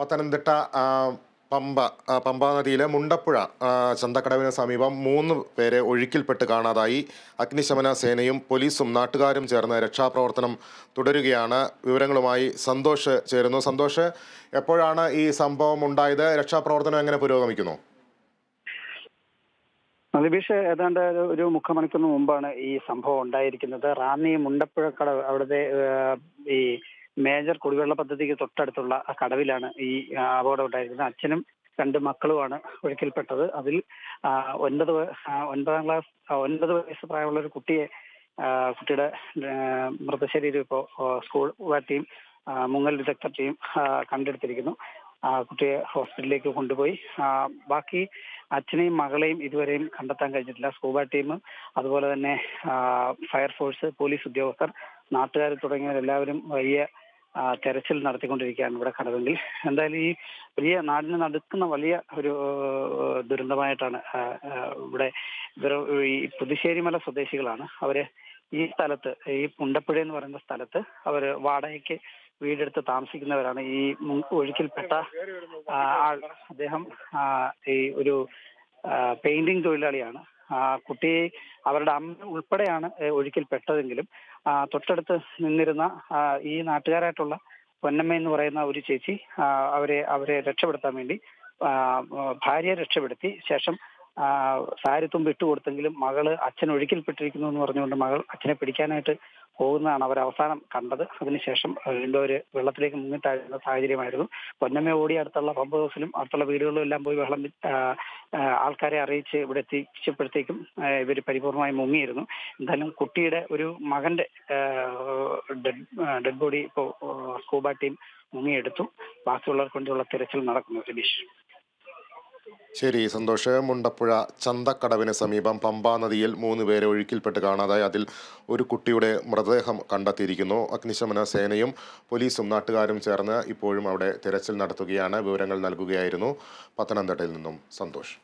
പത്തനംതിട്ട പമ്പാ നദിയിലെ മുണ്ടപ്പുഴ ചന്തക്കടവിന് സമീപം 3 പേരെ ഒഴുക്കിൽപ്പെട്ട് കാണാതായി. അഗ്നിശമന സേനയും പോലീസും നാട്ടുകാരും ചേർന്ന് രക്ഷാപ്രവർത്തനം തുടരുകയാണ്. വിവരങ്ങളുമായി സന്തോഷ് ചേരുന്നു. സന്തോഷ്, എപ്പോഴാണ് ഈ സംഭവം ഉണ്ടായത്? രക്ഷാപ്രവർത്തനം എങ്ങനെ പുരോഗമിക്കുന്നു? ദിബീഷ്, ഏതാണ്ട് ഒരു 3/4 മണിക്കൂറിന് മുമ്പാണ് ഈ സംഭവം ഉണ്ടായിരിക്കുന്നത്. റാന്നി മുണ്ടപ്പുഴ കടവ്, അവിടുത്തെ ഈ മേജർ കുടിവെള്ള പദ്ധതിക്ക് തൊട്ടടുത്തുള്ള കടവിലാണ് ഈ അപകടം ഉണ്ടായിരിക്കുന്നത്. അച്ഛനും 2 മക്കളുമാണ് ഒഴുക്കിൽപ്പെട്ടത്. അതിൽ 9 വയസ്സ് പ്രായമുള്ള ഒരു കുട്ടിയുടെ മൃതശരീരം ഇപ്പോൾ സ്കൂൾ ടീം, മുങ്ങൽ വിദഗ്ധ ടീം കണ്ടെടുത്തിരിക്കുന്നു. കുട്ടിയെ ഹോസ്പിറ്റലിലേക്ക് കൊണ്ടുപോയി. ബാക്കി അച്ഛനെയും മകളെയും ഇതുവരെയും കണ്ടെത്താൻ കഴിഞ്ഞിട്ടില്ല. സ്കൂബ ടീം, അതുപോലെ തന്നെ ഫയർഫോഴ്സ്, പോലീസ് ഉദ്യോഗസ്ഥർ, നാട്ടുകാർ തുടങ്ങിയവരെല്ലാവരും വലിയ തെരച്ചിൽ നടത്തിക്കൊണ്ടിരിക്കുകയാണ് ഇവിടെ കടവെങ്കിൽ. എന്തായാലും ഈ വലിയ നാടിനെ നടുക്കുന്ന വലിയ ഒരു ദുരന്തമായിട്ടാണ് ഇവിടെ ഈ പുതുശ്ശേരി മല സ്വദേശികളാണ്. അവര് ഈ സ്ഥലത്ത്, ഈ മുണ്ടപ്പുഴ എന്ന് പറയുന്ന സ്ഥലത്ത് അവര് വാടകയ്ക്ക് വീടെടുത്ത് താമസിക്കുന്നവരാണ്. ഈ ഒഴുക്കിൽപ്പെട്ട ആൾ, അദ്ദേഹം ഈ ഒരു പെയിന്റിംഗ് തൊഴിലാളിയാണ്. കുട്ടി, അവരുടെ അമ്മ ഉൾപ്പെടെയാണ് ഒഴുക്കിൽപ്പെട്ടതെങ്കിലും തൊട്ടടുത്ത് നിന്നിരുന്ന ഈ നാട്ടുകാരായിട്ടുള്ള പൊന്നമ്മ എന്ന് പറയുന്ന ഒരു ചേച്ചി അവരെ രക്ഷപ്പെടുത്താൻ വേണ്ടി ഭാര്യയെ രക്ഷപ്പെടുത്തി ശേഷം സാരിത്തുമ്പ് ഇട്ടുകൊടുത്തെങ്കിലും മകള് അച്ഛൻ ഒഴുക്കിൽപ്പെട്ടിരിക്കുന്നു എന്ന് പറഞ്ഞുകൊണ്ട് മകൾ അച്ഛനെ പിടിക്കാനായിട്ട് പോകുന്നതാണ് അവർ അവസാനം കണ്ടത്. അതിനുശേഷം വീണ്ടും ഒരു വെള്ളത്തിലേക്ക് മുങ്ങിത്താഴുന്ന സാഹചര്യമായിരുന്നു. പൊന്നമ്മ ഓടി അടുത്തുള്ള പമ്പ് ഹൗസിലും അടുത്തുള്ള വീടുകളിലും എല്ലാം പോയി ആൾക്കാരെ അറിയിച്ച് ഇവിടെ എത്തിച്ചപ്പോഴത്തേക്കും ഇവർ പരിപൂർണമായി മുങ്ങിയിരുന്നു. എന്തായാലും കുട്ടിയുടെ ഒരു മകന്റെ ഡെഡ് ബോഡി ഇപ്പോൾ സ്കൂബ ടീം മുങ്ങിയെടുത്തു. ബാക്കിയുള്ളവർക്ക് വേണ്ടിയുള്ള തിരച്ചിൽ നടക്കുന്നു. രതീഷ്. ശരി സന്തോഷ്. മുണ്ടപ്പുഴ ചന്തക്കടവിന് സമീപം പമ്പാ നദിയിൽ 3 പേരെ ഒഴുക്കിൽപ്പെട്ട് കാണാതായി. അതിൽ ഒരു കുട്ടിയുടെ മൃതദേഹം കണ്ടെത്തിയിരിക്കുന്നു. അഗ്നിശമന സേനയും പോലീസും നാട്ടുകാരും ചേർന്ന് ഇപ്പോഴും അവിടെ തിരച്ചിൽ നടത്തുകയാണ്. വിവരങ്ങൾ നൽകുകയായിരുന്നു പത്തനംതിട്ടയിൽ നിന്നും സന്തോഷ്.